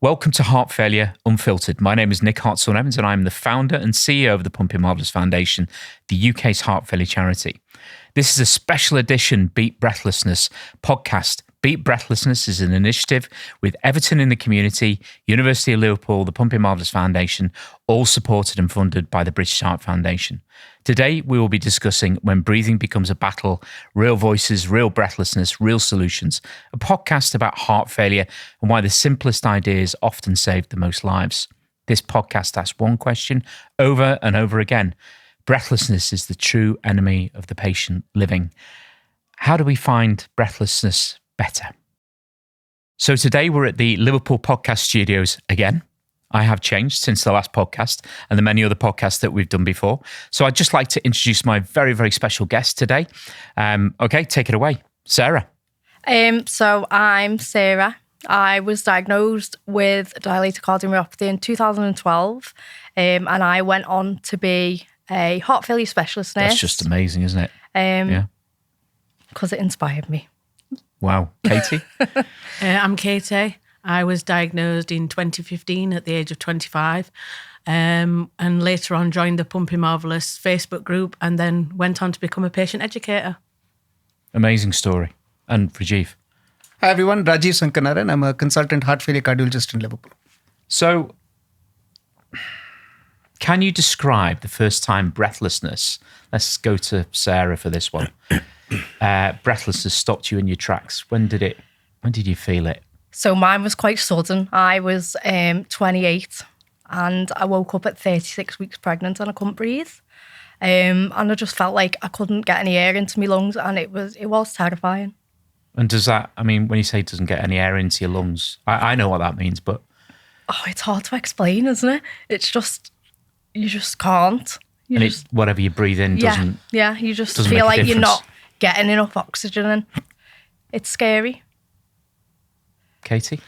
Welcome to Heart Failure Unfiltered. My name is Nick Hartshorne-Evans and I'm the founder and CEO of the Pumping Marvellous Foundation, the UK's heart failure charity. This is a special edition Beat Breathlessness podcast. Beat Breathlessness is an initiative with Everton in the Community, University of Liverpool, the Pumping Marvellous Foundation, all supported and funded by the British Heart Foundation. Today, we will be discussing When Breathing Becomes a Battle, Real Voices, Real Breathlessness, Real Solutions, a podcast about heart failure and why the simplest ideas often save the most lives. This podcast asks one question over and over again. Breathlessness is the true enemy of the patient living. How do we find breathlessness better? So today we're at the Liverpool podcast studios again. I have changed since the last podcast and the many other podcasts that we've done before. So I'd just like to introduce my very, very special guest today. Okay, take it away. Sarah. So I'm Sarah. I was diagnosed with dilated cardiomyopathy in 2012 and I went on to be a heart failure specialist nurse. That's just amazing, isn't it? Yeah. Because it inspired me. Wow. Katie? I'm Katie. I was diagnosed in 2015 at the age of 25 and later on joined the Pumping Marvellous Facebook group and then went on to become a patient educator. Amazing story. And Rajiv? Hi everyone, Rajiv Sankaranarayanan. I'm a consultant heart failure cardiologist in Liverpool. So, can you describe the first time breathlessness? Let's go to Sarah for this one. Breathlessness stopped you in your tracks. When did you feel it? So mine was quite sudden. I was 28 and I woke up at 36 weeks pregnant and I couldn't breathe. And I just felt like I couldn't get any air into my lungs and it was terrifying. And does that, I mean, when you say it doesn't get any air into your lungs, I know what that means, but... Oh, it's hard to explain, isn't it? It's just, you just can't. Whatever you breathe in doesn't... Yeah, you just feel like you're not getting enough oxygen and it's scary. Katie?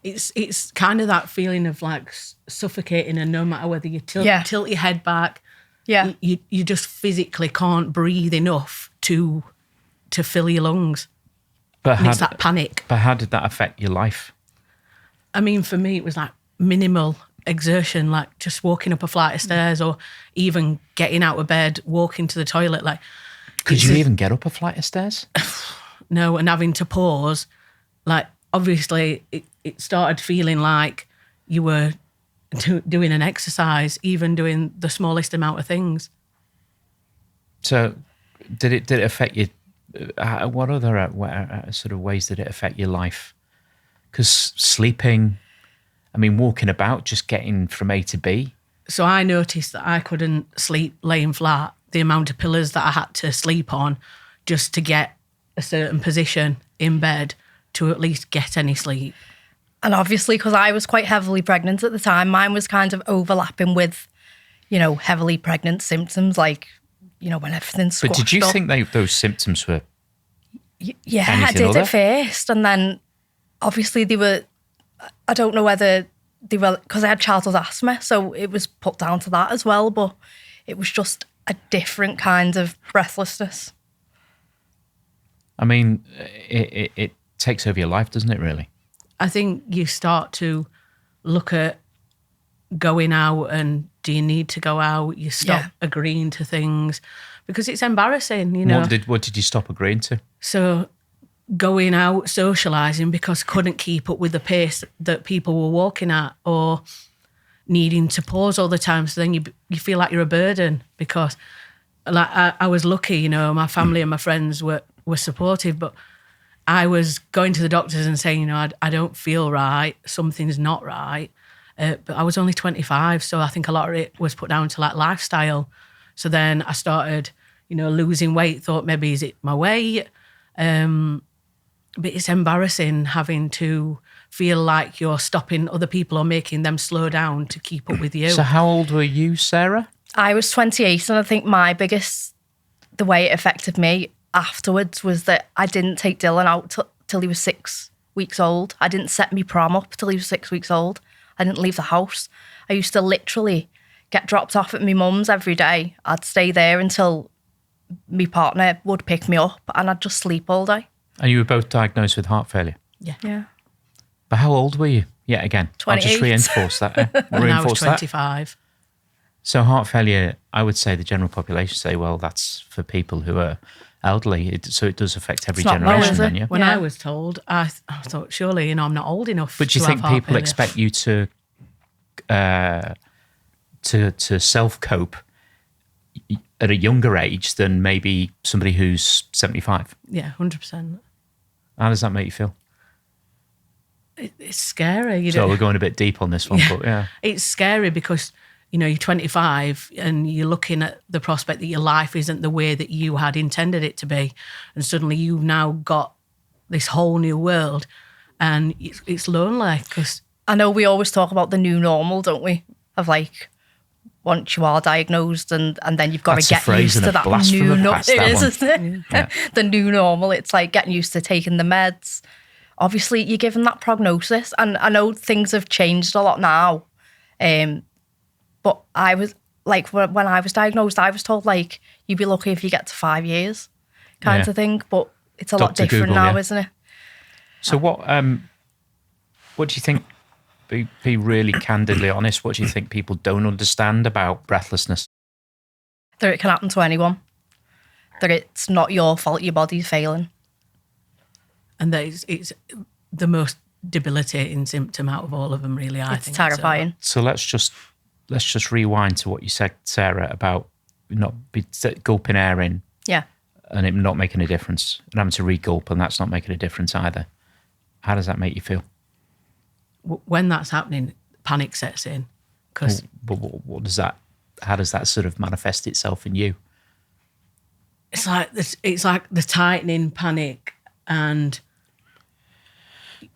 It's kind of that feeling of like suffocating, and no matter whether you tilt your head back, you just physically can't breathe enough to fill your lungs. It's that panic. But how did that affect your life? I mean, for me, it was like minimal exertion, like just walking up a flight of stairs or even getting out of bed, walking to the toilet. Like, could you even get up a flight of stairs? No, and having to pause, like, obviously, it started feeling like you were doing an exercise, even doing the smallest amount of things. So, did it affect you? What other sort of ways did it affect your life? Because sleeping, I mean, walking about, just getting from A to B. So I noticed that I couldn't sleep laying flat. The amount of pillows that I had to sleep on just to get a certain position in bed to at least get any sleep. And obviously, because I was quite heavily pregnant at the time, mine was kind of overlapping with, heavily pregnant symptoms, like, when everything's squashed up. But did you think those symptoms were I did at first. And then, obviously, they were, I don't know whether they were, because I had childhood asthma, so it was put down to that as well, but it was just a different kind of breathlessness. I mean, it takes over your life, doesn't it, really? I think you start to look at going out and do you need to go out? You stop agreeing to things because it's embarrassing, What did you stop agreeing to? So going out, socialising because couldn't keep up with the pace that people were walking at, or needing to pause all the time. So then you feel like you're a burden because like I was lucky, my family and my friends were supportive, but I was going to the doctors and saying, I don't feel right, something's not right. But I was only 25, so I think a lot of it was put down to like lifestyle. So then I started, losing weight, thought maybe is it my weight? But it's embarrassing having to feel like you're stopping other people or making them slow down to keep up with you. So how old were you, Sarah? I was 28, and I think the way it affected me afterwards was that I didn't take Dylan out till he was 6 weeks old. I didn't set me prom up till he was 6 weeks old. I didn't leave the house. I used to literally get dropped off at my mum's every day. I'd stay there until my partner would pick me up and I'd just sleep all day. And you were both diagnosed with heart failure? Yeah. Yeah. But how old were you Yeah, again, I'll just 28. reinforce that. When I was Reinforce that. 25. So heart failure, I would say the general population say, well, that's for people who are elderly. So it does affect every It's not generation is it? then, yeah? When Yeah. I was told, I thought, surely, I'm not old enough But do you to think have heart people failure. expect you to self-cope at a younger age than maybe somebody who's 75? Yeah, 100%. How does that make you feel? It's scary. You So know? we're going a bit deep on this one, but yeah. It's scary because, you're 25 and you're looking at the prospect that your life isn't the way that you had intended it to be. And suddenly you've now got this whole new world and it's lonely because... I know we always talk about the new normal, don't we? Of like, once you are diagnosed and then you've got That's to a get phrase used and to a that blast from new the normal. past, It that is, one. isn't it? The new normal. It's like getting used to taking the meds. Obviously, you're given that prognosis. And I know things have changed a lot now. But I was like, when I was diagnosed, I was told like, you'd be lucky if you get to 5 years kind Yeah. of thing. But it's a lot Dr. different Google, now, yeah. isn't it? So what do you think, be really candidly honest, what do you think people don't understand about breathlessness? That it can happen to anyone. That it's not your fault your body's failing. And that it's the most debilitating symptom out of all of them, really, I It's think. terrifying. So let's just rewind to what you said, Sarah, about not gulping air in Yeah. and it not making a difference, and having to re-gulp, and that's not making a difference either. How does that make you feel? When that's happening, panic sets in. Because What does that? How does that sort of manifest itself in you? it's like the tightening panic, and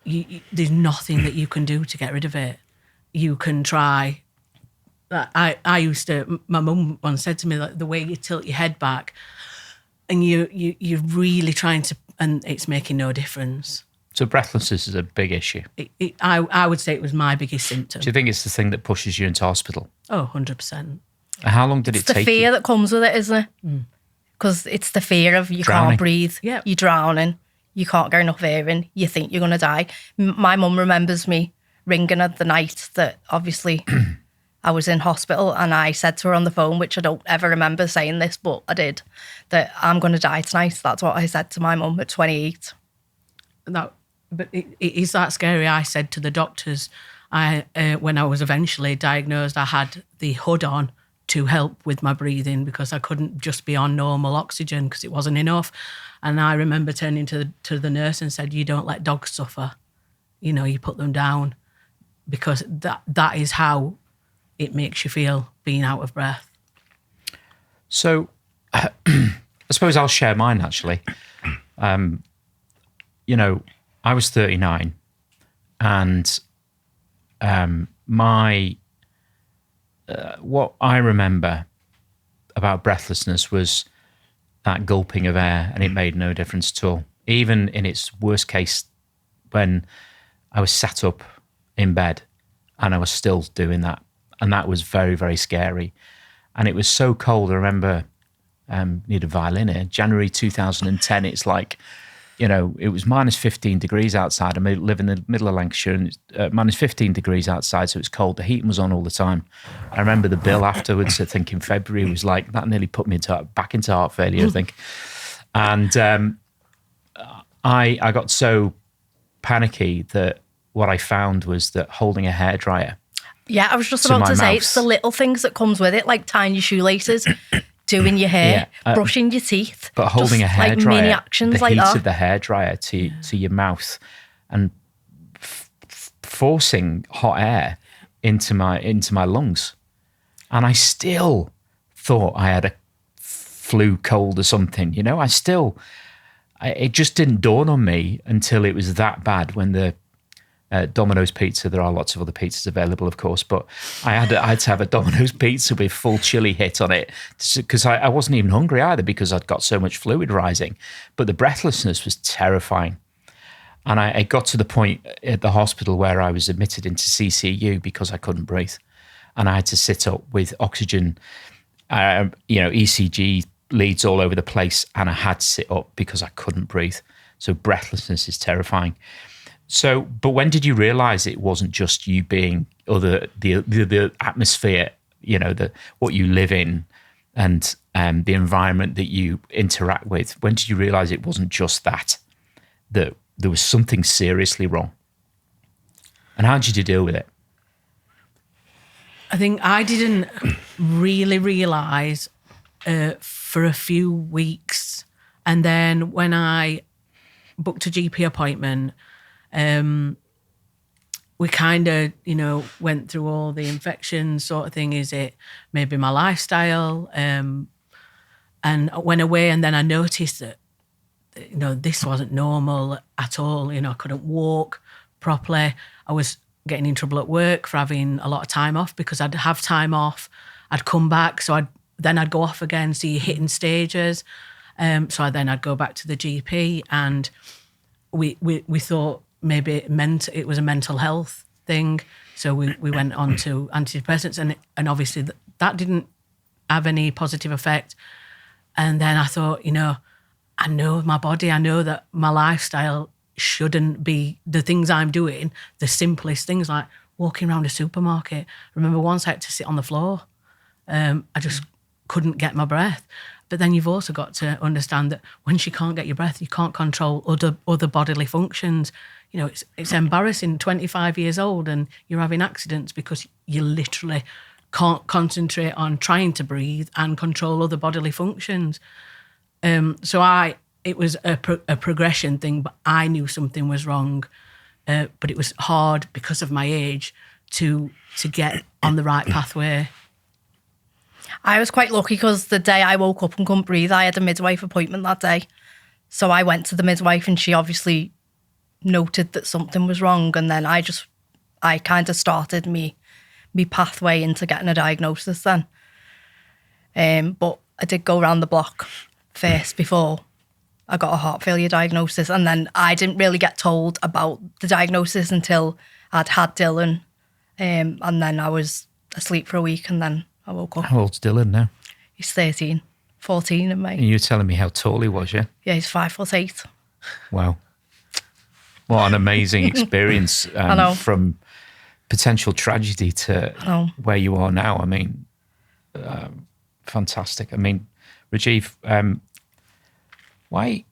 there's nothing that you can do to get rid of it. You can try. I used to. My mum once said to me, like, the way you tilt your head back, and you're really trying to, and it's making no difference. So breathlessness is a big issue. I would say it was my biggest symptom. Do you think it's the thing that pushes you into hospital? Oh, 100%. How long did it It's the take fear you? that comes with it, isn't it? Because it's the fear of you Drowning. can't breathe, Yep. you're drowning, you can't get enough air in, you think you're going to die. My mum remembers me ringing her the night that obviously I was in hospital, and I said to her on the phone, which I don't ever remember saying this, but I did, that I'm going to die tonight. That's what I said to my mum at 28. But it is that scary. I said to the doctors, when I was eventually diagnosed, I had the hood on to help with my breathing because I couldn't just be on normal oxygen because it wasn't enough. And I remember turning to the nurse and said, "You don't let dogs suffer. You put them down, because that is how it makes you feel, being out of breath." So I suppose I'll share mine, actually. I was 39, and what I remember about breathlessness was that gulping of air, and it made no difference at all. Even in its worst case, when I was sat up in bed and I was still doing that, and that was very, very scary. And it was so cold. I remember, need a violin here, January 2010, it's like, it was minus 15 degrees outside. I live in the middle of Lancashire, and it's minus 15 degrees outside, so it's cold. The heating was on all the time. I remember the bill afterwards, I think in February, was like, that nearly put me back into heart failure, I think. And I got so panicky that what I found was that holding a hairdryer. Yeah, I was just To about my to say, mouth. it's the little things that comes with it, like tying your shoelaces, doing your hair, brushing your teeth. But holding just a hairdryer, like mini actions the like heat that. of the hairdryer to your mouth, and forcing hot air into my lungs, and I still thought I had a flu cold or something. It just didn't dawn on me until it was that bad when the Domino's pizza. There are lots of other pizzas available, of course, but I had to have a Domino's pizza with full chili hit on it because I wasn't even hungry either because I'd got so much fluid rising. But the breathlessness was terrifying. And I got to the point at the hospital where I was admitted into CCU because I couldn't breathe. And I had to sit up with oxygen, ECG leads all over the place. And I had to sit up because I couldn't breathe. So breathlessness is terrifying. So, but when did you realise it wasn't just you being, or the atmosphere, what you live in, and the environment that you interact with? When did you realise it wasn't just that there was something seriously wrong? And how did you deal with it? I think I didn't really realise for a few weeks. And then when I booked a GP appointment, we kind of, went through all the infections sort of thing. Is it maybe my lifestyle? And I went away, and then I noticed that, this wasn't normal at all. I couldn't walk properly. I was getting in trouble at work for having a lot of time off, because I'd have time off, I'd come back, so I'd go off again, so you're hitting stages. So I'd go back to the GP, and we thought maybe it was a mental health thing. So we went on to antidepressants, and obviously that didn't have any positive effect. And then I thought, I know my body, I know that my lifestyle shouldn't be the things I'm doing, the simplest things like walking around a supermarket. I remember once I had to sit on the floor. I just couldn't get my breath. But then you've also got to understand that once you can't get your breath, you can't control other bodily functions. It's embarrassing, 25 years old, and you're having accidents because you literally can't concentrate on trying to breathe and control other bodily functions. It was a progression thing, but I knew something was wrong. But it was hard because of my age to get on the right pathway. I was quite lucky because the day I woke up and couldn't breathe, I had a midwife appointment that day. So I went to the midwife, and she obviously noted that something was wrong. And then I kind of started me pathway into getting a diagnosis then. But I did go around the block first before I got a heart failure diagnosis. And then I didn't really get told about the diagnosis until I'd had Dylan. And then I was asleep for a week, and then I woke up. How old's Dylan now? He's 13, 14 in May. And you were telling me how tall he was, yeah? Yeah, he's 5'8". Wow. What an amazing experience from potential tragedy to where you are now. I mean, fantastic. I mean, Rajiv, why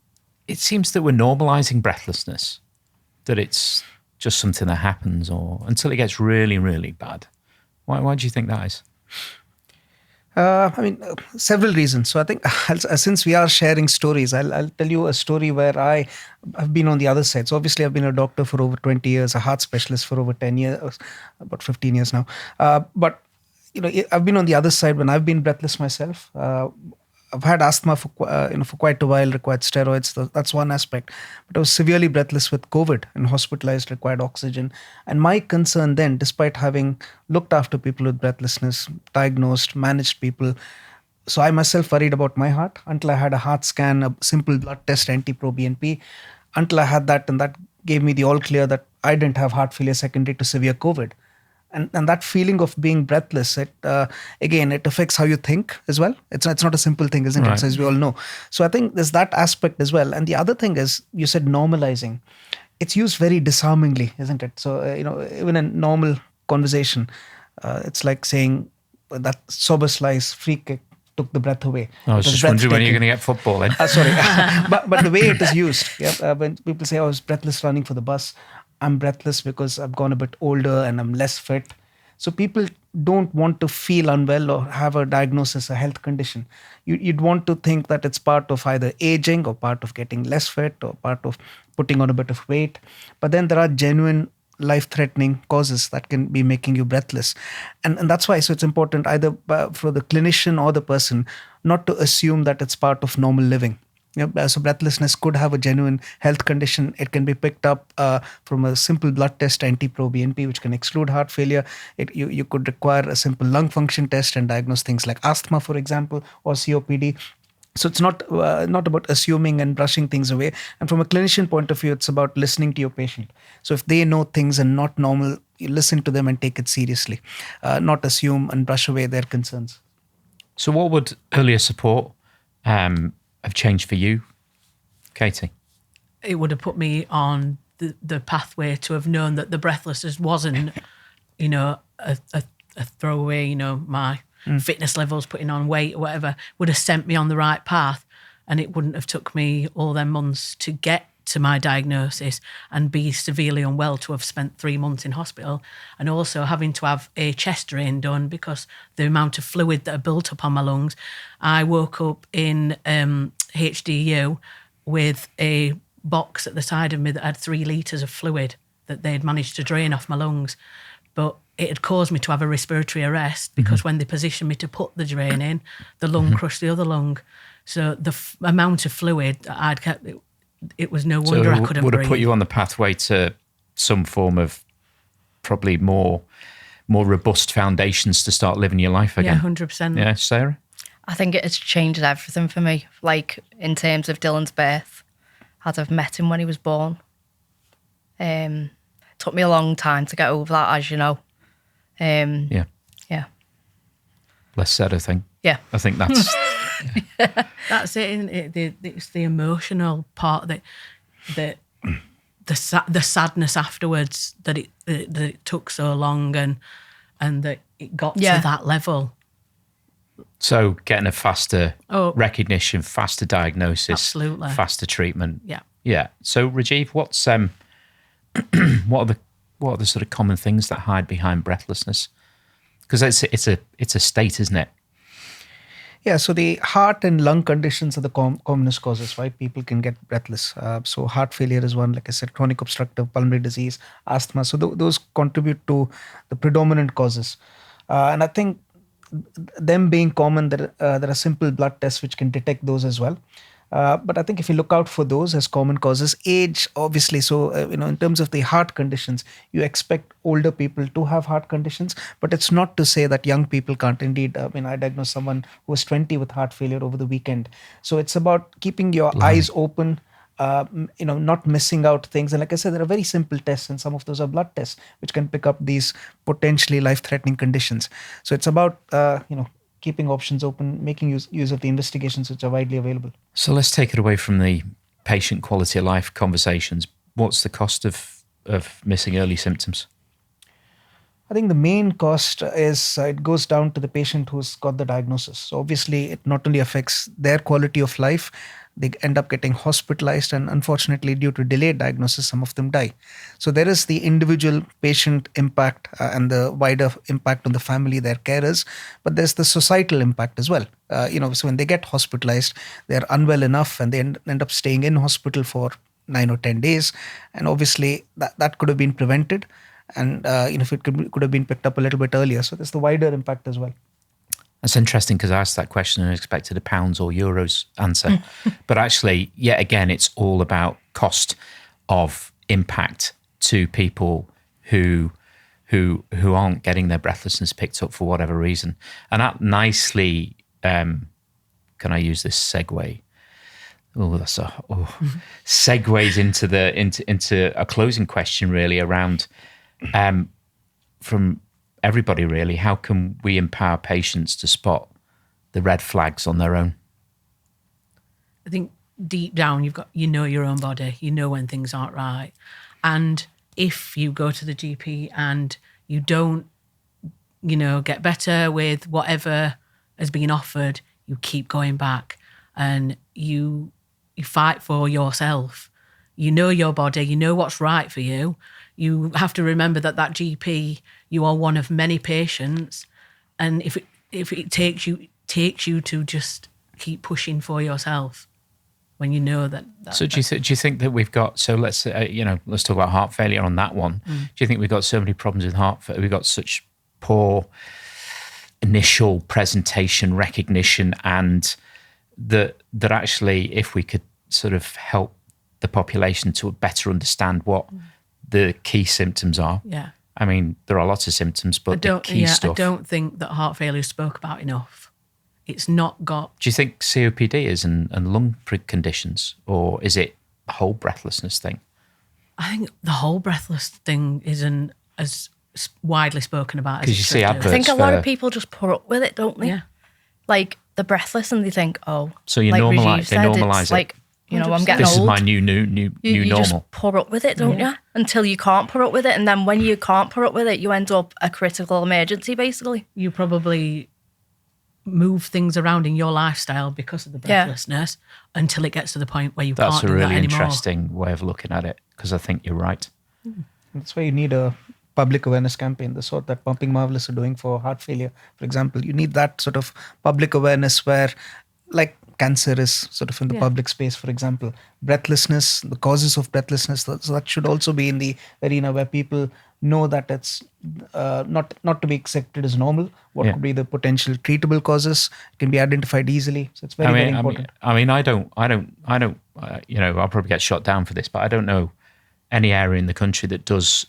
it seems that we're normalising breathlessness, that it's just something that happens or until it gets really, really bad. Why do you think that is? Several reasons. So I think since we are sharing stories, I'll tell you a story where I have been on the other side. So obviously I've been a doctor for over 20 years, a heart specialist for over 10 years, about 15 years now. But I've been on the other side when I've been breathless myself. I've had asthma for quite a while, required steroids. That's one aspect. But I was severely breathless with COVID and hospitalized, required oxygen. And my concern then, despite having looked after people with breathlessness, diagnosed, managed people, so I myself worried about my heart until I had a heart scan, a simple blood test, NT-proBNP. Until I had that, and that gave me the all clear that I didn't have heart failure secondary to severe COVID. And that feeling of being breathless, it affects how you think as well. It's not a simple thing, isn't it? As we all know. So I think there's that aspect as well. And the other thing is, you said normalizing. It's used very disarmingly, isn't it? So, even in normal conversation, it's like saying that sober slice, free kick took the breath away. I was just wondering when you're going to get football then. Sorry. but the way it is used, when people say, I was breathless running for the bus, I'm breathless because I've gone a bit older and I'm less fit. So people don't want to feel unwell or have a diagnosis, a health condition. You'd want to think that it's part of either aging or part of getting less fit or part of putting on a bit of weight. But then there are genuine life-threatening causes that can be making you breathless. And that's why, so it's important either for the clinician or the person not to assume that it's part of normal living. So breathlessness could have a genuine health condition. It can be picked up from a simple blood test, NT-proBNP, which can exclude heart failure. You could require a simple lung function test and diagnose things like asthma, for example, or COPD. So it's not about assuming and brushing things away. And from a clinician point of view, it's about listening to your patient. So if they know things are not normal, you listen to them and take it seriously, not assume and brush away their concerns. So what would earlier support have changed for you, Katie? It would have put me on the pathway to have known that the breathlessness wasn't, a throwaway, my fitness levels, putting on weight or whatever, would have sent me on the right path, and it wouldn't have took me all them months to get to my diagnosis and be severely unwell to have spent 3 months in hospital, and also having to have a chest drain done because the amount of fluid that had built up on my lungs. I woke up in HDU with a box at the side of me that had 3 litres of fluid that they'd managed to drain off my lungs. But it had caused me to have a respiratory arrest because when they positioned me to put the drain in, the lung crushed the other lung. So the amount of fluid that I'd kept, it was no wonder I couldn't breathe. Would have put you on the pathway to some form of probably more robust foundations to start living your life again. Yeah, 100%. Yeah, Sarah? I think it's changed everything for me. Like, in terms of Dylan's birth, I'd have met him when he was born. Took me a long time to get over that, as you know. Yeah. Yeah. Less said, I think. Yeah. I think that's... That's it, isn't it? It's the emotional part that the sadness afterwards that it took so long and that it got to that level. So getting a faster recognition, faster diagnosis, absolutely, faster treatment. Yeah. Yeah. So Rajiv, what's what are the sort of common things that hide behind breathlessness? Because it's a state, isn't it? Yeah, so the heart and lung conditions are the commonest causes, right? People can get breathless. So heart failure is one, like I said, chronic obstructive pulmonary disease, asthma. So those contribute to the predominant causes. And I think them being common, there are simple blood tests which can detect those as well. But I think if you look out for those as common causes, age, obviously, so, in terms of the heart conditions, you expect older people to have heart conditions, but it's not to say that young people can't. Indeed, I diagnosed someone who was 20 with heart failure over the weekend. So it's about keeping your eyes open, not missing out things. And like I said, there are very simple tests, and some of those are blood tests, which can pick up these potentially life-threatening conditions. So it's about, keeping options open, making use of the investigations which are widely available. So let's take it away from the patient quality of life conversations. What's the cost of missing early symptoms? I think the main cost is it goes down to the patient who's got the diagnosis. So obviously, it not only affects their quality of life, they end up getting hospitalized, and unfortunately, due to delayed diagnosis, some of them die. So there is the individual patient impact and the wider impact on the family, their carers, but there's the societal impact as well. So when they get hospitalized, they're unwell enough and they end up staying in hospital for 9 or 10 days. And obviously, that could have been prevented. And if it could have been picked up a little bit earlier. So there's the wider impact as well. That's interesting because I asked that question and expected a pounds or euros answer. But actually, yet again, it's all about cost of impact to people who aren't getting their breathlessness picked up for whatever reason. And that nicely, can I use this segue? Segues into a closing question really around from everybody really, how can we empower patients to spot the red flags on their own? I think deep down you know your own body, you know when things aren't right. And if you go to the GP and you don't, get better with whatever has been offered, you keep going back and you fight for yourself. You know your body, you know what's right for you. You have to remember that GP, you are one of many patients, and if it takes you to just keep pushing for yourself, when you know that. So do you think that we've got? So let's let's talk about heart failure on that one. Do you think we've got so many problems with heart failure? We've got such poor initial presentation recognition, and that actually, if we could sort of help the population to better understand what the key symptoms are. Yeah. I mean, there are lots of symptoms, but the key stuff. I don't think that heart failure is spoke about enough. It's not got... Do you think COPD is and lung conditions, or is it the whole breathlessness thing? I think the whole breathless thing isn't as widely spoken about as because you see adverts. I think a lot of people just put up with it, don't they? Yeah. Like, they're breathless and they think, oh... So you like normalise it. Like, You know, I'm getting This old. is my new you normal. just put up with it, don't you? Until you can't put up with it. And then when you can't put up with it, you end up a critical emergency, basically. You probably move things around in your lifestyle because of the breathlessness until it gets to the point where you That's can't a do really that anymore. interesting way of looking at it, because I think you're right. That's why you need a public awareness campaign, the sort that Pumping Marvellous are doing for heart failure, for example. You need that sort of public awareness where, like, cancer is sort of in the public space, for example. Breathlessness, the causes of breathlessness, so that should also be in the arena where people know that it's not to be accepted as normal. What could be the potential treatable causes? It can be identified easily. So it's very important. I don't. I'll probably get shot down for this, but I don't know any area in the country that does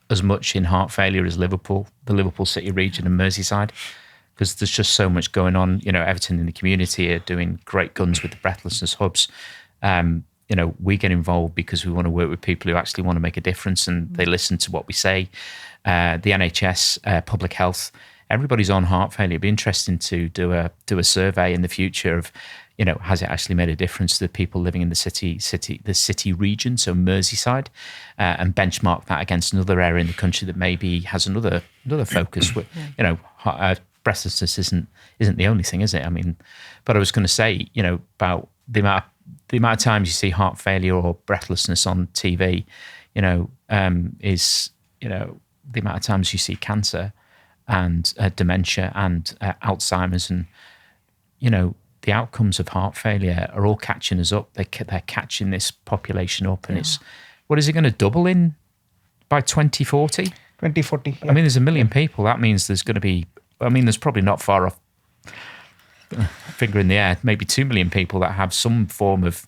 as much in heart failure as Liverpool, the Liverpool City region and Merseyside, because there's just so much going on. You know, Everton in the community are doing great guns with the breathlessness hubs. We get involved because we want to work with people who actually want to make a difference, and they listen to what we say. The NHS, public health, everybody's on heart failure. It'd be interesting to do a survey in the future of, has it actually made a difference to the people living in the city region, so Merseyside, and benchmark that against another area in the country that maybe has another focus. Breathlessness isn't the only thing, is it? I mean, but I was going to say, about the amount of times you see heart failure or breathlessness on TV, is the amount of times you see cancer and dementia and Alzheimer's, and the outcomes of heart failure are all catching us up. They're catching this population up, and it's, what is it going to double in by 2040? 2040. Yeah. I mean, there's 1 million people. That means there's going to be, there's probably not far off, finger in the air, maybe 2 million people that have some form of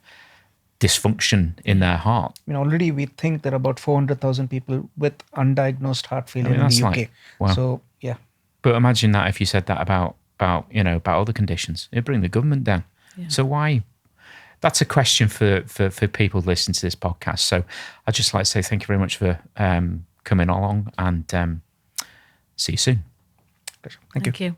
dysfunction in their heart. Already we think there are about 400,000 people with undiagnosed heart failure in the UK. Wow. So, yeah. But imagine that if you said that about other conditions, it'd bring the government down. Yeah. So why? That's a question for people listening to this podcast. So I'd just like to say thank you very much for coming along, and see you soon. Thank you.